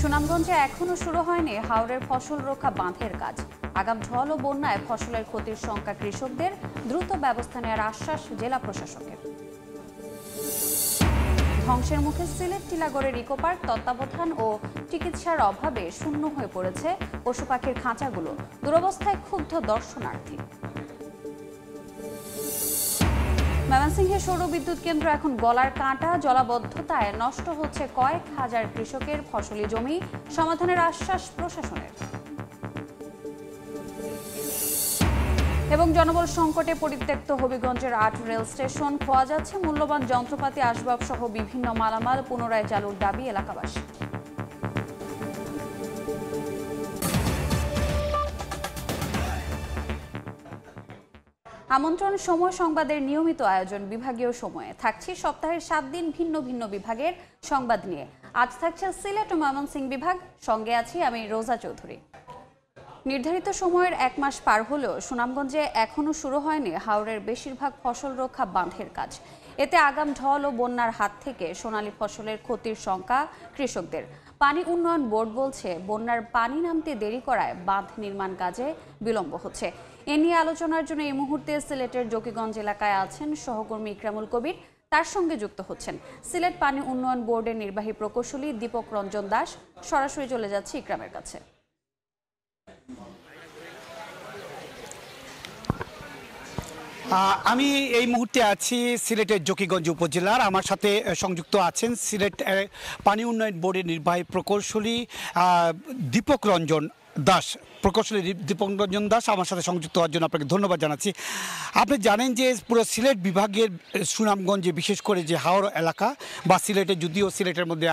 সুনামগঞ্জে এখনো শুরু হয়নি হাওরের ফসল রক্ষা বাঁধের কাজ। আগাম ঝড় ও বন্যায় ফসলের ক্ষতির শঙ্কা কৃষকদের, দ্রুত ব্যবস্থা নেওয়ার আশ্বাস জেলা প্রশাসকের। ধ্বংসের মুখে সিলেট টিলাগড়ের ইকো পার্ক, তত্ত্বাবধান ও চিকিৎসার অভাবে শূন্য হয়ে পড়েছে পশু পাখির খাঁচাগুলো। দুরবস্থায় ক্ষুব্ধ দর্শনার্থী। ময়মনসিংহে সৌর বিদ্যুৎ কেন্দ্র এখন গলার কাঁটা, জলাবদ্ধতায় নষ্ট হচ্ছে কয়েক হাজার কৃষকের ফসলি জমি। সমাধানের আশ্বাস প্রশাসনের। এবং জনবল সংকটে পরিত্যক্ত হবিগঞ্জের ৮ রেল স্টেশন, খোয়া যাচ্ছে মূল্যবান যন্ত্রপাতি, আসবাব সহ বিভিন্ন মালামাল। পুনরায় চালুর দাবি এলাকাবাসী। আমন্ত্রণ সময় সংবাদের নিয়মিত আয়োজন বিভাগীয় সময়ে থাকছি সপ্তাহের 7 দিন ভিন্ন ভিন্ন বিভাগের সংবাদ নিয়ে। আজ থাকছে সিলেট ও ময়মনসিংহ বিভাগ, সঙ্গে আছি আমি রোজা চৌধুরী। নির্ধারিত সময়ের 1 মাস পার হলেও সুনামগঞ্জে এখনো শুরু হয়নি হাওরের বেশিরভাগ ফসল রক্ষা বাঁধের কাজ। এতে আগাম ঢল ও বন্যার হাত থেকে সোনালী ফসলের ক্ষতির শঙ্কা কৃষকদের। পানি উন্নয়ন বোর্ড বলছে, বন্যার পানি নামতে দেরি করায় বাঁধ নির্মাণ কাজে বিলম্ব হচ্ছে। এ নিয়ে আলোচনার জন্য এই মুহূর্তে সিলেটের জকিগঞ্জ এলাকায় আছেন সহকর্মী ইকরামুল কবির। তার সঙ্গে যুক্ত হচ্ছেন সিলেট পানি উন্নয়ন বোর্ডের নির্বাহী প্রকৌশলী দীপক রঞ্জন দাস। সরাসরি চলে যাচ্ছে ইকরামের কাছে। আমি এই মুহূর্তে আছি সিলেটের জকিগঞ্জ উপজেলার। আমার সাথে সংযুক্ত আছেন সিলেট পানি উন্নয়ন বোর্ডের নির্বাহী প্রকৌশলী দীপক রঞ্জন দাস। প্রকৌশলী দীপক রঞ্জন দাস আমার সাথে সংযুক্ত হওয়ার জন্য আপনাকে ধন্যবাদ জানাচ্ছি। আপনি জানেন যে পুরো সিলেট বিভাগের সুনামগঞ্জে, বিশেষ করে যে হাওর এলাকা বা সিলেটে, যদিও সিলেটের মধ্যে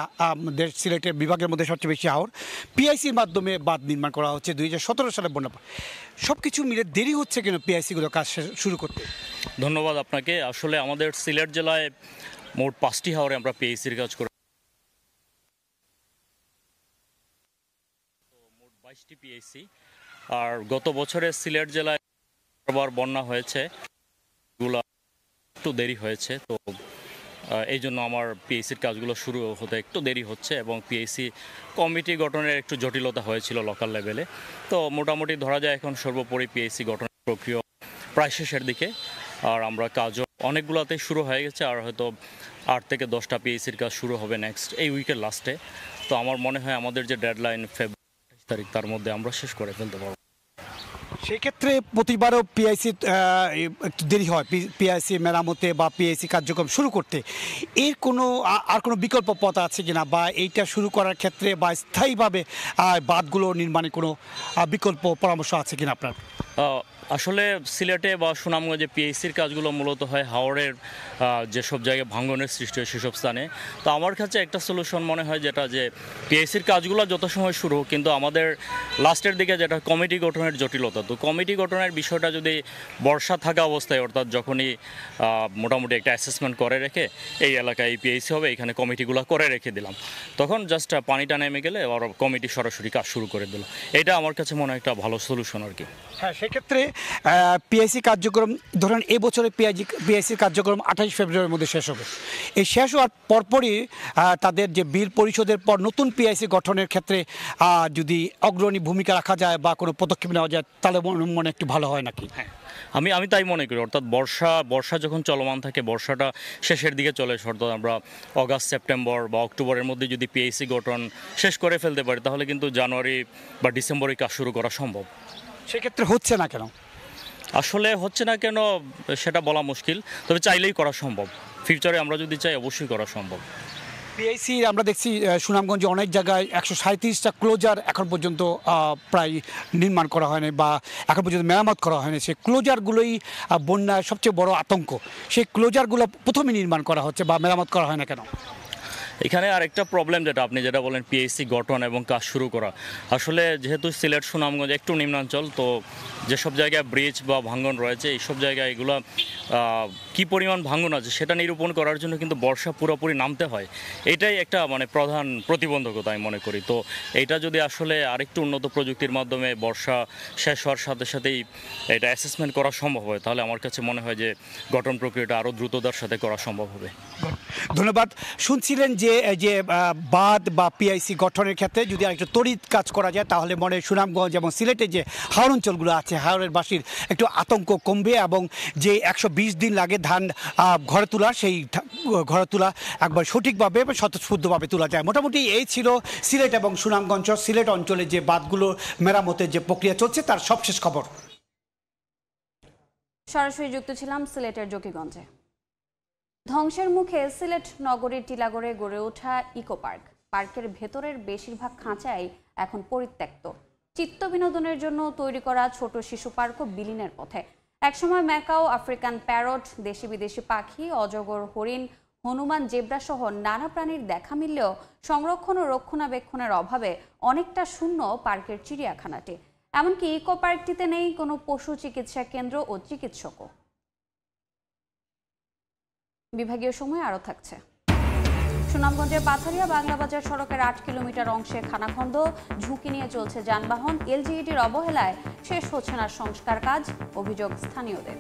সিলেটের বিভাগের মধ্যে সবচেয়ে বেশি হাওর, পিআইসির মাধ্যমে বাঁধ নির্মাণ করা হচ্ছে 2017 সালে বন্যা। সব কিছু মিলে দেরি হচ্ছে কেন পিআইসিগুলো কাজ শুরু করতে? ধন্যবাদ আপনাকে। আসলে আমাদের সিলেট জেলায় মোট 5টি হাওরে আমরা পিআইসির কাজ করি। মোট 22টি পিআইসি। আর গত বছরে সিলেট জেলায় আবার বন্যা হয়েছে, এগুলো একটু দেরি হয়েছে। তো এই জন্য আমার পিএইসির কাজগুলো শুরু হতে একটু দেরি হচ্ছে এবং পিএইসি কমিটি গঠনের একটু জটিলতা হয়েছিল লোকাল লেভেলে। তো মোটামুটি ধরা যায় এখন সর্বোপরি পিএইসি গঠনের প্রক্রিয়া প্রায় শেষের দিকে। আর আমরা কাজও অনেকগুলোতে শুরু হয়ে গেছে, আর হয়তো 8 থেকে 10টা পিএইসির কাজ শুরু হবে নেক্সট এই উইকের লাস্টে। তো আমার মনে হয় আমাদের যে ডেডলাইন ফেব্রুয়ারি 28 তারিখ, তার মধ্যে আমরা শেষ করে ফেলতে পারবো। সেই ক্ষেত্রে প্রতিবারও পিআইসি একটু দেরি হয়, পিআইসি মেরামতে বা পিআইসি কার্যক্রম শুরু করতে। এর আর কোনো বিকল্প পথ আছে কিনা, বা এইটা শুরু করার ক্ষেত্রে বা স্থায়ীভাবে বাঁধগুলো নির্মাণে কোনো বিকল্প পরামর্শ আছে কিনা আপনার? আসলে সিলেটে বা সুনামগঞ্জে পিএইসির কাজগুলো মূলত হয় হাওরের যেসব জায়গায় ভাঙনের সৃষ্টি হয় সেসব স্থানে। তো আমার কাছে একটা সলিউশন মনে হয় যেটা, যে পিএইসির কাজগুলো যত সময় শুরু হোক, কিন্তু আমাদের লাস্টের দিকে যেটা কমিটি গঠনের জটিলতা। তো কমিটি গঠনের বিষয়টা যদি বর্ষা থাকা অবস্থায়, অর্থাৎ যখনই মোটামুটি একটা অ্যাসেসমেন্ট করে রেখে এই এলাকায় এই পিএইসি হবে, এখানে কমিটিগুলো করে রেখে দিলাম, তখন জাস্ট পানিটা নেমে গেলে আর কমিটি সরাসরি কাজ শুরু করে দিল। এটা আমার কাছে মনে হয় একটা ভালো সলিউশন আর কি। হ্যাঁ, সেক্ষেত্রে পিআইসি কার্যক্রম, ধরেন এবছরে পিআইসির কার্যক্রম 28 ফেব্রুয়ারির মধ্যে শেষ হবে। এই শেষ হওয়ার পরপরই তাদের যে বিল পরিশোধের পর নতুন পিআইসি গঠনের ক্ষেত্রে যদি অগ্রণী ভূমিকা রাখা যায় বা কোনো পদক্ষেপ নেওয়া যায়, তাহলে মনে একটু ভালো হয় নাকি? হ্যাঁ, আমি তাই মনে করি। অর্থাৎ বর্ষা যখন চলমান থাকে, বর্ষাটা শেষের দিকে চলে আসে, অর্থাৎ আমরা অগাস্ট, সেপ্টেম্বর বা অক্টোবরের মধ্যে যদি পিএইসি গঠন শেষ করে ফেলতে পারি, তাহলে কিন্তু জানুয়ারি বা ডিসেম্বরে কাজ শুরু করা সম্ভব। সেক্ষেত্রে হচ্ছে না কেন? আসলে হচ্ছে না কেন সেটা বলা মুশকিল, তবে চাইলেই করা সম্ভব। ফিউচারে আমরা যদি চাই, অবশ্যই করা সম্ভব। পিআইসি আমরা দেখছি সুনামগঞ্জে অনেক জায়গায় 137টা ক্লোজার এখন পর্যন্ত প্রায় নির্মাণ করা হয়নি বা এখন পর্যন্ত মেরামত করা হয়নি। সেই ক্লোজারগুলোই বন্যার সবচেয়ে বড় আতঙ্ক। সেই ক্লোজারগুলো প্রথমে নির্মাণ করা হচ্ছে বা মেরামত করা হয় না কেন? এখানে আরেকটা প্রবলেম, যেটা আপনি যেটা বলেন পিএইসি গঠন এবং কাজ শুরু করা, আসলে যেহেতু সিলেট সুনামগঞ্জ একটু নিম্নাঞ্চল, তো যেসব জায়গায় ব্রিজ বা ভাঙন রয়েছে, এইসব জায়গায় এগুলো কী পরিমাণ ভাঙন আছে সেটা নিরূপণ করার জন্য কিন্তু বর্ষা পুরোপুরি নামতে হয়। এটাই একটা প্রধান প্রতিবন্ধকতা আমি মনে করি। তো এইটা যদি আসলে আরেকটু উন্নত প্রযুক্তির মাধ্যমে বর্ষা শেষ হওয়ার সাথে সাথেই এটা অ্যাসেসমেন্ট করা সম্ভব হয়, তাহলে আমার কাছে মনে হয় যে গঠন প্রক্রিয়াটা আরও দ্রুততার সাথে করা সম্ভব হবে। ধন্যবাদ। শুনছিলেন যে যে বাঁধ বা পিআইসি গঠনের ক্ষেত্রে যদি আরেকটু তড়িৎ কাজ করা যায় তাহলে মনে হয় সুনামগঞ্জ এবং সিলেটের যে হাওর অঞ্চলগুলো আছে হাওরের বাসীর একটু আতঙ্ক কমবে এবং যে 120 দিন লাগে ধান ঘরে তোলা সেই ঘরে তোলা একবার সঠিকভাবে এবং স্বতঃস্ফূর্তভাবে তোলা যায়। মোটামুটি এই ছিল সিলেট এবং সুনামগঞ্জ সিলেট অঞ্চলে যে বাঁধগুলো মেরামতের যে প্রক্রিয়া চলছে তার সবশেষ খবর। সরাসরি যুক্ত ছিলাম সিলেটের জকিগঞ্জে। ধ্বংসের মুখে সিলেট নগরীর টিলাগড়ে গড়ে ওঠা ইকো পার্ক। পার্কের ভেতরের বেশিরভাগ খাঁচাই এখন পরিত্যক্ত। চিত্ত বিনোদনের জন্য তৈরি করা ছোট শিশু পার্কও বিলীনের পথে। একসময় ম্যাকাও, আফ্রিকান প্যারট, দেশি বিদেশি পাখি, অজগর, হরিণ, হনুমান, জেব্রা সহ নানা প্রাণীর দেখা মিললেও সংরক্ষণ ও রক্ষণাবেক্ষণের অভাবে অনেকটা শূন্য পার্কের চিড়িয়াখানাটি। এমনকি ইকো পার্কটিতে নেই কোনো পশু চিকিৎসা কেন্দ্র ও চিকিৎসকও। বিভাগীয় সময় আরও থাকছে। সুনামগঞ্জের পাথারিয়া বাংলাবাজার সড়কের 8 কিলোমিটার অংশে খানাখন্দ, ঝুঁকি নিয়ে চলছে যানবাহন। এলজিইডির অবহেলায় শেষ হচ্ছে না সংস্কার কাজ, অভিযোগ স্থানীয়দের।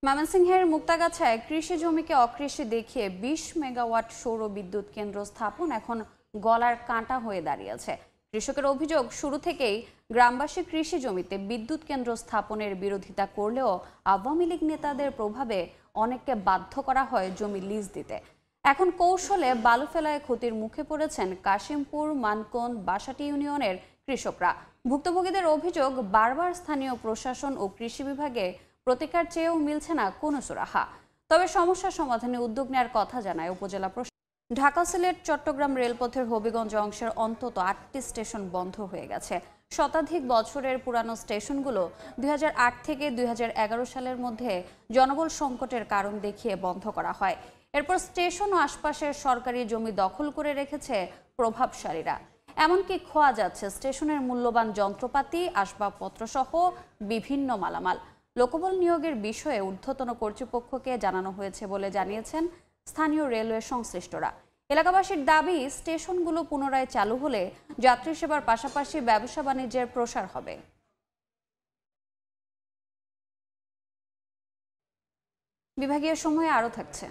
ময়মনসিংহের মুক্তাগাছায় কৃষি জমিকে অকৃষি দেখিয়ে 20 মেগাওয়াট সৌর বিদ্যুৎ কেন্দ্র স্থাপন এখন গলার কাঁটা হয়ে দাঁড়িয়েছে। কৃষকের অভিযোগ, শুরু থেকেই গ্রামবাসী কৃষি জমিতে বিদ্যুৎ কেন্দ্র স্থাপনের বিরোধিতা করলেও আওয়ামী লীগ নেতাদের প্রভাবে অনেককে বাধ্য করা হয় জমি লিজ দিতে। এখন কৌশলে বালু ফেলায় ক্ষতির মুখে পড়েছেন কাশিমপুর, মানকোন, বাসাটি ইউনিয়নের কৃষকরা। ভুক্তভোগীদের অভিযোগ, বারবার স্থানীয় প্রশাসন ও কৃষি বিভাগে প্রতিকার চেয়েও মিলছে না কোনো সুরাহা। তবে সমস্যা সমাধানে উদ্যোগ নেওয়ার কথা জানায় উপজেলা প্রশাসন। ঢাকা সিলেট চট্টগ্রাম রেলপথের হবিগঞ্জ অংশের অন্তত 8টি স্টেশন বন্ধ হয়ে গেছে। শতাধিক বছরের পুরানো স্টেশনগুলো 2008 থেকে 2011 সালের মধ্যে জনবল সংকটের কারণ দেখিয়ে বন্ধ করা হয়। এরপর স্টেশন ও আশপাশের সরকারি জমি দখল করে রেখেছে প্রভাবশালীরা। এমনকি খোয়া যাচ্ছে স্টেশনের মূল্যবান যন্ত্রপাতি, আসবাবপত্র সহ বিভিন্ন মালামাল। লোকবল নিয়োগের বিষয়ে ঊর্ধ্বতন কর্তৃপক্ষকে জানানো হয়েছে বলে জানিয়েছেন স্থানীয় রেলওয়ে সংশ্লিষ্টরা। এলাকাবাসীর দাবি, স্টেশনগুলো পুনরায় চালু হলে যাত্রী সেবার পাশাপাশি ব্যবসা বাণিজ্যের প্রসার হবে। বিভাগীয় সময়ে আরও থাকছে।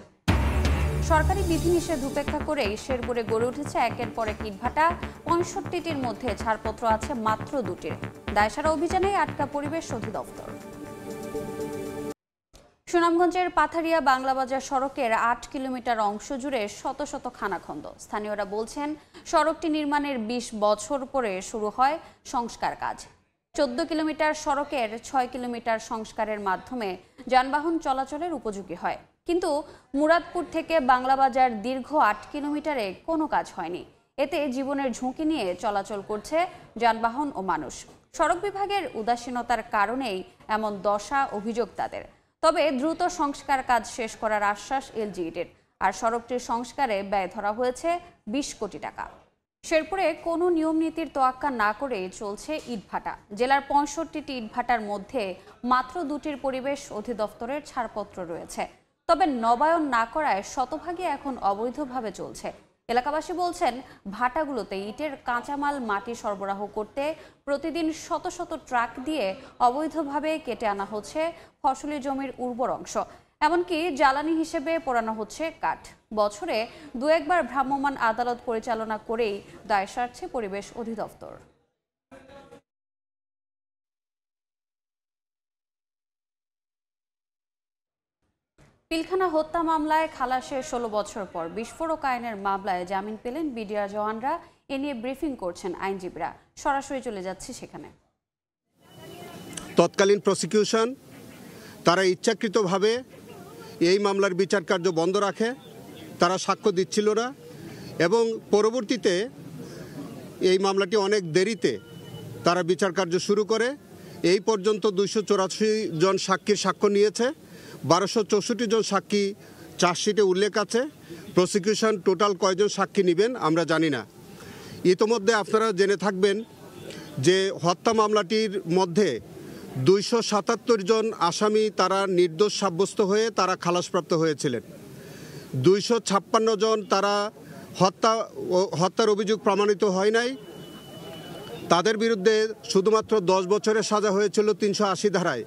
সরকারি বিধিনিষেধ উপেক্ষা করেই শেরপুরে গড়ে উঠেছে একের পর এক ইটভাটা। 65টির মধ্যে ছাড়পত্র আছে মাত্র 2টির। দায়সারা অভিযানে আটকা পরিবেশ অধিদপ্তর। সুনামগঞ্জের পাথারিয়া বাংলাবাজার সড়কের 8 কিলোমিটার অংশ জুড়ে শত শত খানাখন্দ। স্থানীয়রা বলছেন, সড়কটি নির্মাণের 20 বছর পরে শুরু হয় সংস্কার কাজ। 14 কিলোমিটার সড়কের 6 কিলোমিটার সংস্কারের মাধ্যমে যানবাহন চলাচলের উপযোগী হয়। কিন্তু মুরাদপুর থেকে বাংলাবাজার দীর্ঘ 8 কিলোমিটারে কোনো কাজ হয়নি। এতে জীবনের ঝুঁকি নিয়ে চলাচল করছে যানবাহন ও মানুষ। সড়ক বিভাগের উদাসীনতার কারণেই এমন দশা, অভিযোগ তাদের। তবে দ্রুত সংস্কার কাজ শেষ করার আশ্বাস এলজিইডির। আর সড়কটির সংস্কারে ব্যয় ধরা হয়েছে 20 কোটি টাকা। শেরপুরে কোনো নিয়ম নীতির তোয়াক্কা না করে চলছে ইটভাটা। জেলার 65টি ইটভাটার মধ্যে মাত্র 2টির পরিবেশ অধিদপ্তরের ছাড়পত্র রয়েছে। তবে নবায়ন না করায় শতভাগই এখন অবৈধভাবে চলছে। এলাকাবাসী বলছেন, ভাটাগুলোতে ইটের কাঁচামাল, মাটি সরবরাহ করতে প্রতিদিন শত শত ট্রাক দিয়ে অবৈধভাবে কেটে আনা হচ্ছে ফসলি জমির উর্বর অংশ। এমনকি জ্বালানি হিসেবে পোড়ানো হচ্ছে কাঠ। বছরে 2-1বার ভ্রাম্যমাণ আদালত পরিচালনা করেই দায় সারছে পরিবেশ অধিদপ্তর। পিলখানা হত্যা মামলায় খালাসের 16 বছর পর বিস্ফোরক আইনের মামলায় জামিন পেলেন বিডিআর জওয়ানরা। এ নিয়ে ব্রিফিং করছেন আইনজীবীরা। সরাসরি চলে যাচ্ছে সেখানে। তৎকালীন প্রসিকিউশন তারা ইচ্ছাকৃতভাবে এই মামলার বিচার কার্য বন্ধ রাখে, তারা সাক্ষ্য দিচ্ছিল না এবং পরবর্তীতে এই মামলাটি অনেক দেরিতে তারা বিচার কার্য শুরু করে। এই পর্যন্ত 284 জন সাক্ষীর সাক্ষ্য নিয়েছে। 1264 জন সাক্ষী চার্জশিটে উল্লেখ আছে। প্রসিকিউশন টোটাল কয়জন সাক্ষী নেবেন আমরা জানি না। ইতোমধ্যে আপনারা জেনে থাকবেন যে হত্যা মামলাটির মধ্যে 277 জন আসামি তারা নির্দোষ সাব্যস্ত হয়ে তারা খালাসপ্রাপ্ত হয়েছিলেন। 256 জন তারা হত্যার অভিযোগ প্রমাণিত হয় নাই। তাদের বিরুদ্ধে শুধুমাত্র 10 বছরের সাজা হয়েছিল 380 ধারায়।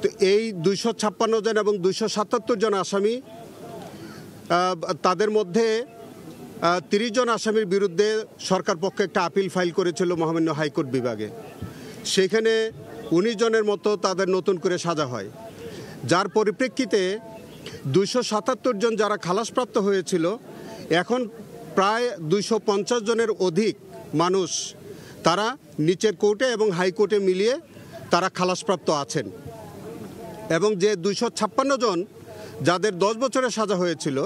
তো এই 256 জন এবং 277 জন আসামি তাদের মধ্যে 30 জন আসামির বিরুদ্ধে সরকার পক্ষে একটা আপিল ফাইল করেছিল মহামান্য হাইকোর্ট বিভাগে। সেখানে 19 জনের মতো তাদের নতুন করে সাজা হয়, যার পরিপ্রেক্ষিতে 277 জন যারা খালাসপ্রাপ্ত হয়েছিল, এখন প্রায় 250 জনের অধিক মানুষ তারা নিচের কোর্টে এবং হাইকোর্টে মিলিয়ে তারা খালাসপ্রাপ্ত আছেন। এবং যে 256 জন যাদের 10 বছরের সাজা হয়েছিল,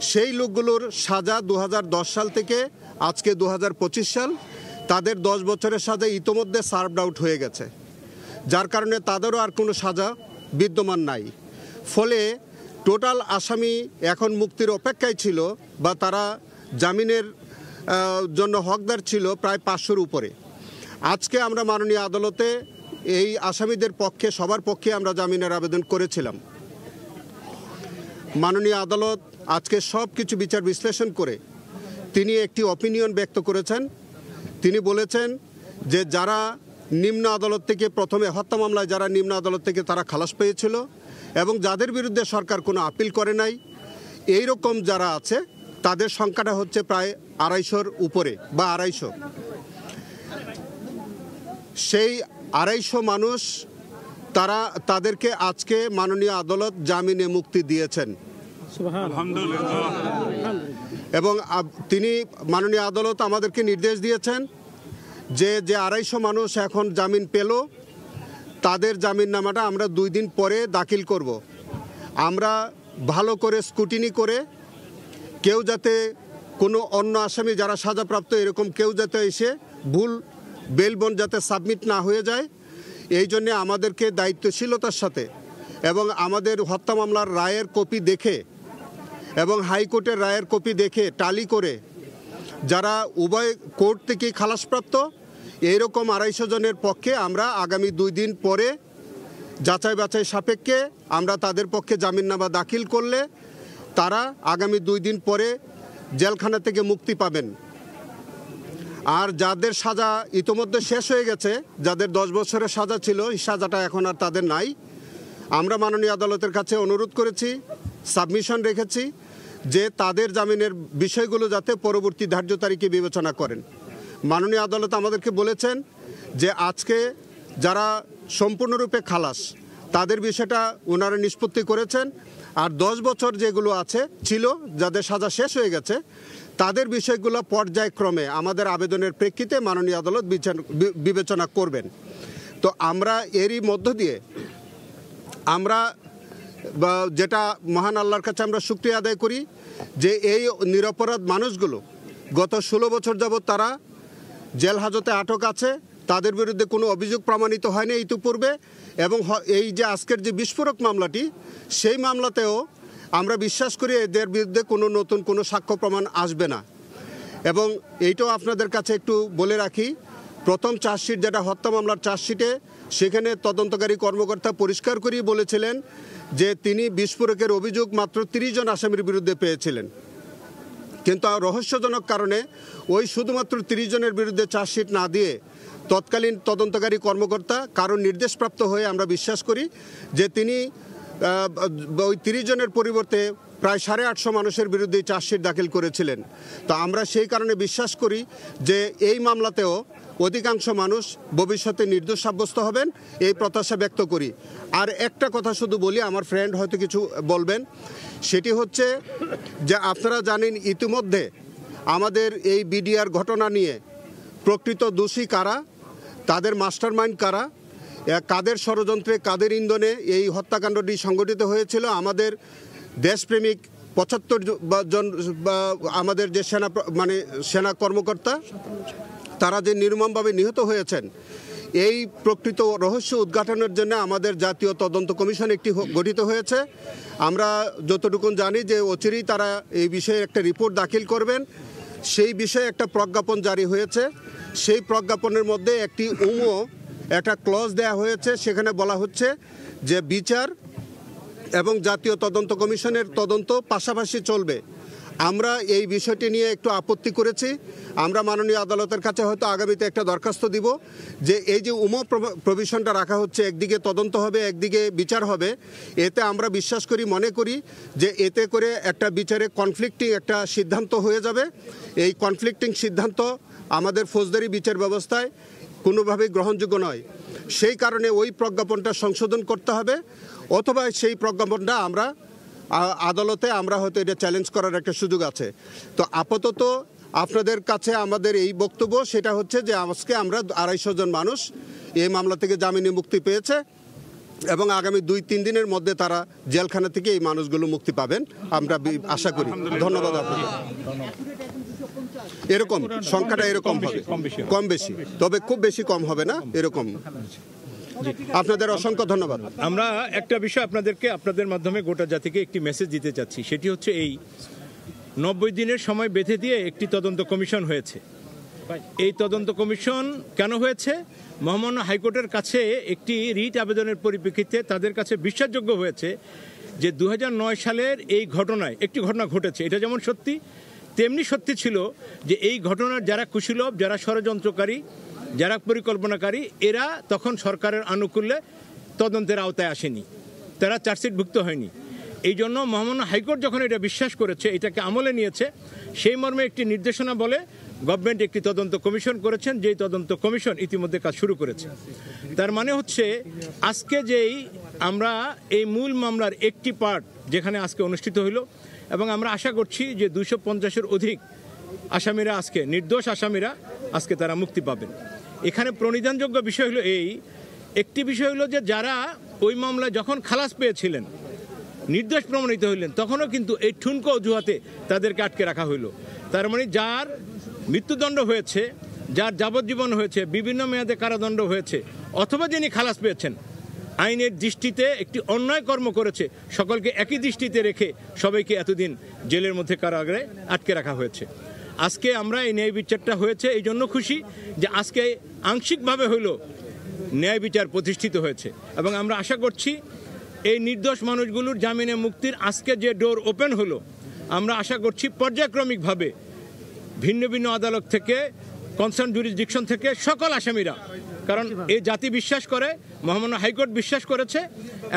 সেই লোকগুলোর সাজা 2010 সাল থেকে আজকে 2025 সাল, তাদের 10 বছরের সাজা ইতোমধ্যে সার্ভড আউট হয়ে গেছে, যার কারণে তাদেরও আর কোনো সাজা বিদ্যমান নাই। ফলে টোটাল আসামি এখন মুক্তির অপেক্ষায় ছিল বা তারা জামিনের জন্য হকদার ছিল প্রায় 500-র উপরে। আজকে আমরা মাননীয় আদালতে এই আসামিদের পক্ষে, সবার পক্ষে আমরা জামিনের আবেদন করেছিলাম। মাননীয় আদালত আজকে সব কিছু বিচার বিশ্লেষণ করে তিনি একটি অপিনিয়ন ব্যক্ত করেছেন। তিনি বলেছেন যে যারা নিম্ন আদালত থেকে প্রথমে হত্যা মামলায় যারা নিম্ন আদালত থেকে তারা খালাস পেয়েছিল এবং যাদের বিরুদ্ধে সরকার কোনো আপিল করে নাই, এই রকম যারা আছে তাদের সংখ্যাটা হচ্ছে প্রায় 250-র উপরে বা 250। সেই 250 মানুষ তাদেরকে আজকে মাননীয় আদালত জামিনে মুক্তি দিয়েছেন এবং তিনি মাননীয় আদালত আমাদেরকে নির্দেশ দিয়েছেন যে 250 মানুষ এখন জামিন পেল, তাদের জামিননামাটা আমরা 2 দিন পরে দাখিল করব। আমরা ভালো করে স্ক্রুটিনি করে কেউ যাতে কোনো অন্য আসামি যারা সাজাপ্রাপ্ত এরকম কেউ যাতে এসে ভুল বেল বন্ড যাতে সাবমিট না হয়ে যায়, এই জন্যে আমাদেরকে দায়িত্বশীলতার সাথে এবং আমাদের হত্যা মামলার রায়ের কপি দেখে এবং হাইকোর্টের রায়ের কপি দেখে টালি করে যারা উভয় কোর্ট থেকেই খালাসপ্রাপ্ত এইরকম 250 জনের পক্ষে আমরা আগামী 2 দিন পরে যাচাই বাছাই সাপেক্ষে আমরা তাদের পক্ষে জামিননামা দাখিল করলে তারা আগামী 2 দিন পরে জেলখানা থেকে মুক্তি পাবেন। আর যাদের সাজা ইতোমধ্যে শেষ হয়ে গেছে, যাদের 10 বছরের সাজা ছিল, এই সাজাটা এখন আর তাদের নাই। আমরা মাননীয় আদালতের কাছে অনুরোধ করেছি, সাবমিশন রেখেছি যে তাদের জামিনের বিষয়গুলো যাতে পরবর্তী ধার্য তারিখে বিবেচনা করেন। মাননীয় আদালত আমাদেরকে বলেছেন যে আজকে যারা সম্পূর্ণরূপে খালাস তাদের বিষয়টা ওনারা নিষ্পত্তি করেছেন, আর 10 বছর যেগুলো ছিল যাদের সাজা শেষ হয়ে গেছে তাদের বিষয়গুলো পর্যায়ক্রমে আমাদের আবেদনের প্রেক্ষিতে মাননীয় আদালত বিবেচনা করবেন। তো আমরা এরই মধ্য দিয়ে আমরা যেটা মহান আল্লাহর কাছে আমরা শুকরিয়া আদায় করি যে এই নিরপরাধ মানুষগুলো গত 16 বছর যাবৎ তারা জেল হাজতে আটক আছে, তাদের বিরুদ্ধে কোনো অভিযোগ প্রমাণিত হয়নি ইতিপূর্বে, এবং এই যে আজকের যে বিস্ফোরক মামলাটি, সেই মামলাতেও আমরা বিশ্বাস করি এদের বিরুদ্ধে কোনো নতুন কোনো সাক্ষ্য প্রমাণ আসবে না। এবং এইটাও আপনাদের কাছে একটু বলে রাখি, প্রথম চার্জশিট যেটা হত্যা মামলার চার্জশিটে, সেখানে তদন্তকারী কর্মকর্তা পরিষ্কার করেই বলেছিলেন যে তিনি বিস্ফোরকের অভিযোগ মাত্র 30 জন আসামির বিরুদ্ধে পেয়েছিলেন, কিন্তু রহস্যজনক কারণে ওই শুধুমাত্র 30 জনের বিরুদ্ধে চার্জশিট না দিয়ে তৎকালীন তদন্তকারী কর্মকর্তা কারণ নির্দেশপ্রাপ্ত হয়ে আমরা বিশ্বাস করি যে তিনি ওই 30 জনের পরিবর্তে প্রায় 850 মানুষের বিরুদ্ধে চার্জশিট দাখিল করেছিলেন। তো আমরা সেই কারণে বিশ্বাস করি যে এই মামলাতেও অধিকাংশ মানুষ ভবিষ্যতে নির্দোষ সাব্যস্ত হবেন, এই প্রত্যাশা ব্যক্ত করি। আর একটা কথা শুধু বলি, আমার ফ্রেন্ড হয়তো কিছু বলবেন, সেটি হচ্ছে যে আপনারা জানেন ইতিমধ্যে আমাদের এই বিডিআর ঘটনা নিয়ে প্রকৃত দোষী কারা, তাদের মাস্টারমাইন্ড কারা, কাদের ষড়যন্ত্রে কাদের ইন্ধনে এই হত্যাকাণ্ডটি সংঘটিত হয়েছিল, আমাদের দেশপ্রেমিক 75 জন আমাদের যে সেনা কর্মকর্তা তারা যে নির্মমভাবে নিহত হয়েছেন, এই প্রকৃত রহস্য উদ্ঘাটনের জন্য আমাদের জাতীয় তদন্ত কমিশন একটি গঠিত হয়েছে। আমরা যতটুকু জানি যে অচিরেই তারা এই বিষয়ে একটা রিপোর্ট দাখিল করবেন। সেই বিষয়ে একটা প্রজ্ঞাপন জারি হয়েছে, সেই প্রজ্ঞাপনের মধ্যে একটা ক্লজ দেয়া হয়েছে, সেখানে বলা হচ্ছে যে বিচার এবং জাতীয় তদন্ত কমিশনের তদন্ত পাশাপাশি চলবে। আমরা এই বিষয়টি নিয়ে একটু আপত্তি করেছি। আমরা মাননীয় আদালতের কাছে হয়তো আগামীতে একটা দরখাস্ত দিব যে এই যে প্রভিশনটা রাখা হচ্ছে, একদিকে তদন্ত হবে, একদিকে বিচার হবে, এতে আমরা বিশ্বাস করি, মনে করি যে এতে করে একটা বিচারে কনফ্লিক্টিং একটা সিদ্ধান্ত হয়ে যাবে। এই কনফ্লিক্টিং সিদ্ধান্ত আমাদের ফৌজদারি বিচার ব্যবস্থায় কোনোভাবেই গ্রহণযোগ্য নয়। সেই কারণে ওই প্রজ্ঞাপনটা সংশোধন করতে হবে, অথবা সেই প্রজ্ঞাপনটা আমরা আদালতে আমরা হয়তো এটা চ্যালেঞ্জ করার একটা সুযোগ আছে। তো আপাতত আপনাদের কাছে আমাদের এই বক্তব্য সেটা হচ্ছে যে আজকে আমরা 250 জন মানুষ এই মামলা থেকে জামিনে মুক্তি পেয়েছে এবং আগামী 2-3 দিনের মধ্যে তারা জেলখানা থেকে এই মানুষগুলো মুক্তি পাবেন আমরা আশা করি। ধন্যবাদ আপনাদের। এরকম সংখ্যাটা এরকম হবে, কম বেশি, তবে খুব বেশি কম হবে না, এরকম। আপনাদের অসংখ্য ধন্যবাদ। আমরা একটা বিষয় আপনাদের মাধ্যমে গোটা জাতিকে একটি মেসেজ দিতে চাচ্ছি, সেটি হচ্ছে এই 90 দিনের সময় বেঁধে দিয়ে একটি তদন্ত কমিশন হয়েছে। এই তদন্ত কমিশন কেন হয়েছে? মহামান্য হাইকোর্টের কাছে একটি রিট আবেদনের পরিপ্রেক্ষিতে তাদের কাছে বিশ্বাসযোগ্য হয়েছে যে 2009 সালের এই ঘটনায় একটি ঘটনা ঘটেছে, এটা যেমন সত্যি তেমনি সত্যি ছিল যে এই ঘটনার যারা কুশীলব, যারা ষড়যন্ত্রকারী, যারা পরিকল্পনাকারী, এরা তখন সরকারের আনুকূল্যে তদন্তের আওতায় আসেনি, তারা চার্জশিটভুক্ত হয়নি। এই জন্য মহামান্য হাইকোর্ট যখন এটা বিশ্বাস করেছে, এটাকে আমলে নিয়েছে, সেই মর্মে একটি নির্দেশনা বলে গভর্নমেন্ট একটি তদন্ত কমিশন করেছেন, যেই তদন্ত কমিশন ইতিমধ্যে কাজ শুরু করেছে। তার মানে হচ্ছে আজকে যেই আমরা এই মূল মামলার একটি পার্ট যেখানে আজকে অনুষ্ঠিত হইল, এবং আমরা আশা করছি যে 250-এর অধিক আসামিরা আজকে, নির্দোষ আসামিরা আজকে তারা মুক্তি পাবেন। এখানে প্রণিধানযোগ্য বিষয় হলো একটি বিষয় হলো যে যারা ওই মামলায় যখন খালাস পেয়েছিলেন, নির্দোষ প্রমাণিত হইলেন, তখনও কিন্তু এই ঠুনকো অজুহাতে তাদেরকে আটকে রাখা হইল। তার মানে যার মৃত্যুদণ্ড হয়েছে, যার যাবজ্জীবন হয়েছে, বিভিন্ন মেয়াদে কারাদণ্ড হয়েছে, অথবা যিনি খালাস পেয়েছেন, আইনের দৃষ্টিতে একটি অন্যায় কর্ম করেছে, সকলকে একই দৃষ্টিতে রেখে সবাইকে এতদিন জেলের মধ্যে কারাগারে আটকে রাখা হয়েছে। আজকে আমরা এই ন্যায় বিচারটা হয়েছে এই জন্য খুশি যে আজকে আংশিকভাবে হইল ন্যায় বিচার প্রতিষ্ঠিত হয়েছে, এবং আমরা আশা করছি এই নির্দোষ মানুষগুলোর জামিনে মুক্তির আজকে যে ডোর ওপেন হলো, আমরা আশা করছি পর্যায়ক্রমিকভাবে ভিন্ন ভিন্ন আদালত থেকে, কনসার্ন জুরিসডিকশন থেকে সকল আসামিরা, কারণ এই জাতি বিশ্বাস করে, মহামান্য হাইকোর্ট বিশ্বাস করেছে,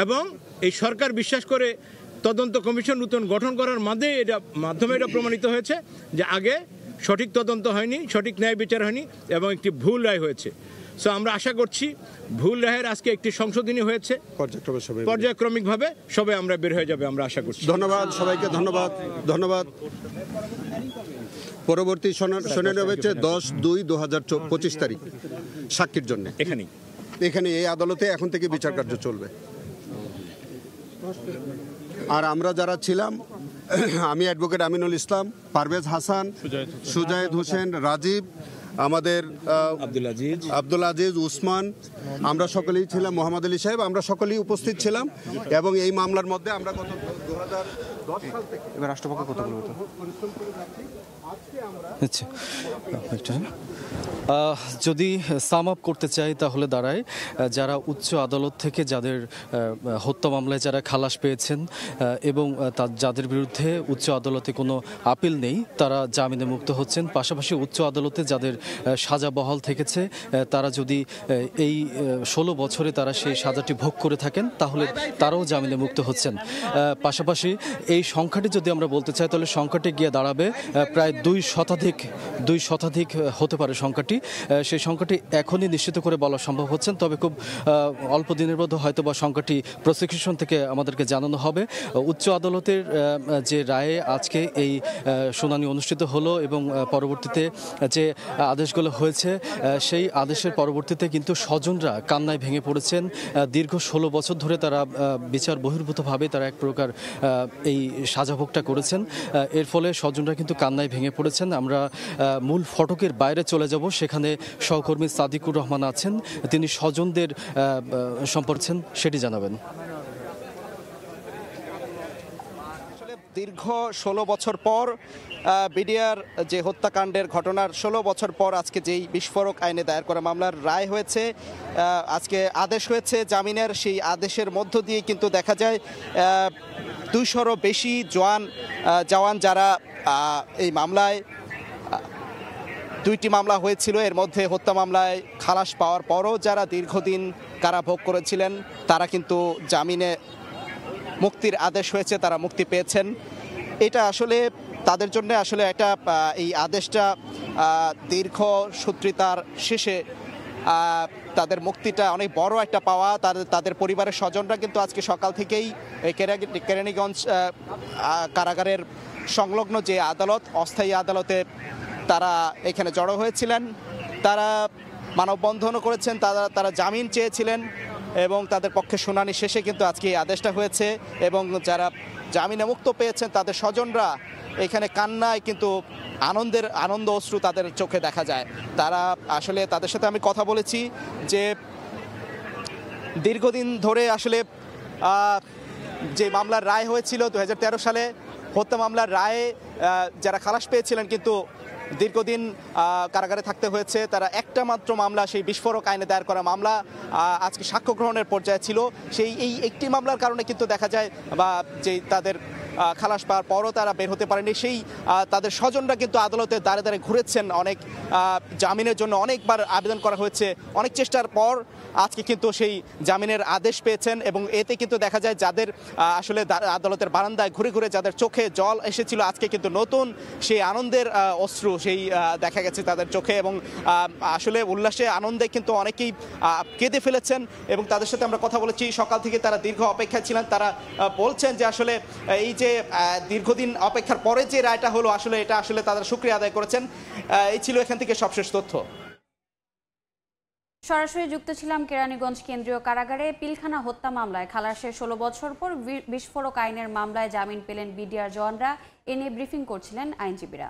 এবং এই সরকার বিশ্বাস করে তদন্ত কমিশন নতুন গঠন করার মাধ্যমে এটা প্রমাণিত হয়েছে যে আগে সঠিক তদন্ত হয়নি, সঠিক ন্যায় বিচার হয়নি, এবং একটি ভুল রায় হয়েছে। সো আমরা আশা করছি ভুল রায়ের আজকে একটি সংশোধনী হয়েছে, পর্যায়ক্রমিকভাবে সবাই আমরা বের হয়ে যাবে, আমরা আশা করছি। ধন্যবাদ সবাইকে, ধন্যবাদ। পরবর্তী শুনানি হচ্ছে 10/2/2025 তারিখ সাক্ষীর জন্য এখানে এই আদালতে এখন থেকে বিচার কার্য চলবে। আর আমরা যারা ছিলাম, আমি অ্যাডভোকেট আমিনুল ইসলাম, পারভেজ হাসান, সুজায়েদ হোসেন, রাজীব, আমাদের আব্দুল আজিজ, উসমান, আমরা সকলেই ছিলাম, মোহাম্মদ আলী সাহেব, আমরা সকলেই উপস্থিত ছিলাম। এবং এই মামলার মধ্যে আমরা গত 2010 সাল থেকে এবার রাষ্ট্রপক্ষ কত বলবো আচ্ছা, যদি সাম আপ করতে চাই তাহলে দাঁড়ায় যারা উচ্চ আদালত থেকে যাদের হত্যা মামলায় যারা খালাস পেয়েছেন এবং যাদের বিরুদ্ধে উচ্চ আদালতে কোনো আপিল নেই, তারা জামিনে মুক্ত হচ্ছেন। পাশাপাশি উচ্চ আদালতে যাদের সাজা বহাল থেকেছে, তারা যদি এই 16 বছরে তারা সেই সাজাটি ভোগ করে থাকেন, তাহলে তারাও জামিনে মুক্ত হচ্ছেন। পাশাপাশি এই সংখ্যাটি যদি আমরা বলতে চাই, তাহলে সংখ্যাটি গিয়ে দাঁড়াবে প্রায় 2 শতাধিক হতে পারে সংখ্যাটি। সেই সংখ্যাটি এখনই নিশ্চিত করে বলা সম্ভব হচ্ছেন, তবে খুব অল্প দিনের মধ্যে হয়তো বা সংখ্যাটি প্রসিকিউশন থেকে আমাদেরকে জানানো হবে। উচ্চ আদালতের যে রায়ে আজকে এই শুনানি অনুষ্ঠিত হলো এবং পরবর্তীতে যে আদেশগুলো হয়েছে, সেই আদেশের পরবর্তীতে কিন্তু স্বজনরা কান্নায় ভেঙে পড়েছেন। দীর্ঘ 16 বছর ধরে তারা বিচার বহির্ভূতভাবে তারা এক প্রকার এই সাজাভোগটা করেছেন। এর ফলে স্বজনরা কিন্তু কান্নায় ভেঙে পড়েছেন। আমরা মূল ফটকের বাইরে চলে যাব, সেখানে সহকর্মী সাদিকুর রহমান আছেন, তিনি স্বজনদের সম্পর্কে সেটি জানাবেন। দীর্ঘ 16 বছর পর বিডিআর যে হত্যাকাণ্ডের ঘটনার 16 বছর পর আজকে যেই বিস্ফোরক আইনে দায়ের করা মামলার রায় হয়েছে, আজকে আদেশ হয়েছে জামিনের, সেই আদেশের মধ্য দিয়ে কিন্তু দেখা যায় 200-রও বেশি জওয়ান যারা এই মামলায় 2টি মামলা হয়েছিল, এর মধ্যে হত্যা মামলায় খালাস পাওয়ার পরও যারা দীর্ঘদিন কারাভোগ করেছিলেন তারা কিন্তু জামিনে মুক্তির আদেশ হয়েছে, তারা মুক্তি পেয়েছেন। এটা আসলে তাদের জন্য আসলে একটা এই আদেশটা দীর্ঘ সূত্রিতার শেষে তাদের মুক্তিটা অনেক বড় একটা পাওয়া। তাদের পরিবারের স্বজনরা কিন্তু আজকে সকাল থেকেই কেরানীগঞ্জ কারাগারের সংলগ্ন যে আদালত, অস্থায়ী আদালতে তারা এখানে জড়ো হয়েছিলেন। তারা মানববন্ধনও করেছেন, তারা জামিন চেয়েছিলেন এবং তাদের পক্ষে শুনানি শেষে কিন্তু আজকে এই আদেশটা হয়েছে। এবং যারা জামিনে মুক্ত পেয়েছেন তাদের স্বজনরা এখানে কান্নায় কিন্তু আনন্দ অশ্রু তাদের চোখে দেখা যায়। তারা আসলে তাদের সাথে আমি কথা বলেছি যে দীর্ঘদিন ধরে আসলে যে মামলার রায় হয়েছিল 2013 সালে হত্যা মামলার রায়ে যারা খালাস পেয়েছিলেন কিন্তু দীর্ঘদিন কারাগারে থাকতে হয়েছে, তারা একটা মাত্র মামলা, সেই বিস্ফোরক আইনে দায়ের করা মামলা আজকে সাক্ষ্য গ্রহণের পর্যায়ে ছিল। এই একটি মামলার কারণে কিন্তু দেখা যায় বা যে তাদের খালাস পাওয়ার পরও তারা বের হতে পারেনি, সেই তাদের স্বজনরা কিন্তু আদালতে দাঁড়ে দাঁড়ে ঘুরেছেন। অনেক জামিনের জন্য অনেকবার আবেদন করা হয়েছে, অনেক চেষ্টার পর আজকে কিন্তু সেই জামিনের আদেশ পেয়েছেন। এবং এতে কিন্তু দেখা যায় যাদের আসলে আদালতের বারান্দায় ঘুরে ঘুরে যাদের চোখে জল এসেছিল, আজকে কিন্তু নতুন সেই আনন্দের অশ্রু সেই দেখা গেছে তাদের চোখে। এবং আসলে উল্লাসে আনন্দে কিন্তু অনেকেই কেঁদে ফেলেছেন। এবং তাদের সাথে আমরা কথা বলেছি, সকাল থেকে তারা দীর্ঘ অপেক্ষায় ছিলেন। তারা বলছেন যে আসলে এই যে দীর্ঘদিন অপেক্ষার পরে যে রায়টা হলো, আসলে এটা আসলে তারা শুকরিয়া আদায় করেছেন। এই ছিল এখান থেকে সবশেষ তথ্য। সরাসরি যুক্ত ছিলাম কেরানীগঞ্জ কেন্দ্রীয় কারাগারে। পিলখানা হত্যা মামলায় খালাসের 16 বছর পর বিস্ফোরক আইনের মামলায় জামিন পেলেন বিডিআর জওয়ানরা। এ নিয়ে ব্রিফিং করছিলেন আইনজীবীরা।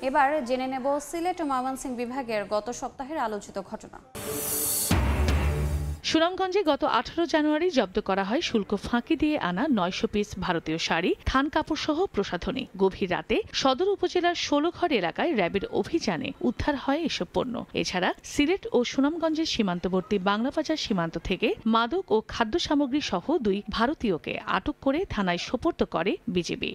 এবার জেনে নেব সিলেট ও ময়মনসিংহ বিভাগের গত সপ্তাহের আলোচিত ঘটনা। সুনামগঞ্জে গত 18 জানুয়ারি জব্দ করা হয় শুল্ক ফাঁকি দিয়ে আনা 900 পিস ভারতীয় শাড়ি, থান কাপড় সহ প্রসাধনী। গভীর রাতে সদর উপজেলার 16 ঘর এলাকায় র্যাবের অভিযানে উদ্ধার হয় এসব পণ্য। এছাড়া সিলেট ও সুনামগঞ্জের সীমান্তবর্তী বাংলাবাজার সীমান্ত থেকে মাদক ও খাদ্য সামগ্রী সহ 2 ভারতীয়কে আটক করে থানায় সোপর্দ করে বিজিবি।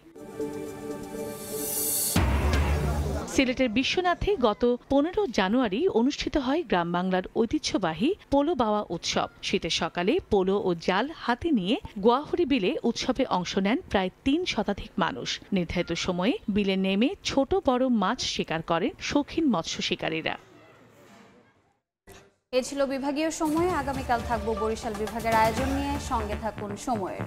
সিলেটের বিশ্বনাথে গত 15 জানুয়ারি অনুষ্ঠিত হয় গ্রাম বাংলার ঐতিহ্যবাহী পোলো বাওয়া উৎসব। শীতের সকালে পোলো ও জাল হাতে নিয়ে গোয়াহরি বিলে উৎসবে অংশ নেন প্রায় 3 শতাধিক মানুষ। নির্ধারিত সময়ে বিলে নেমে ছোট বড় মাছ শিকার করেন শৌখিন মৎস্য শিকারীরা। এ ছিল বিভাগীয় সময়ে। আগামীকাল থাকবো বরিশাল বিভাগের আয়োজন নিয়ে। সঙ্গে থাকুন সময়ের।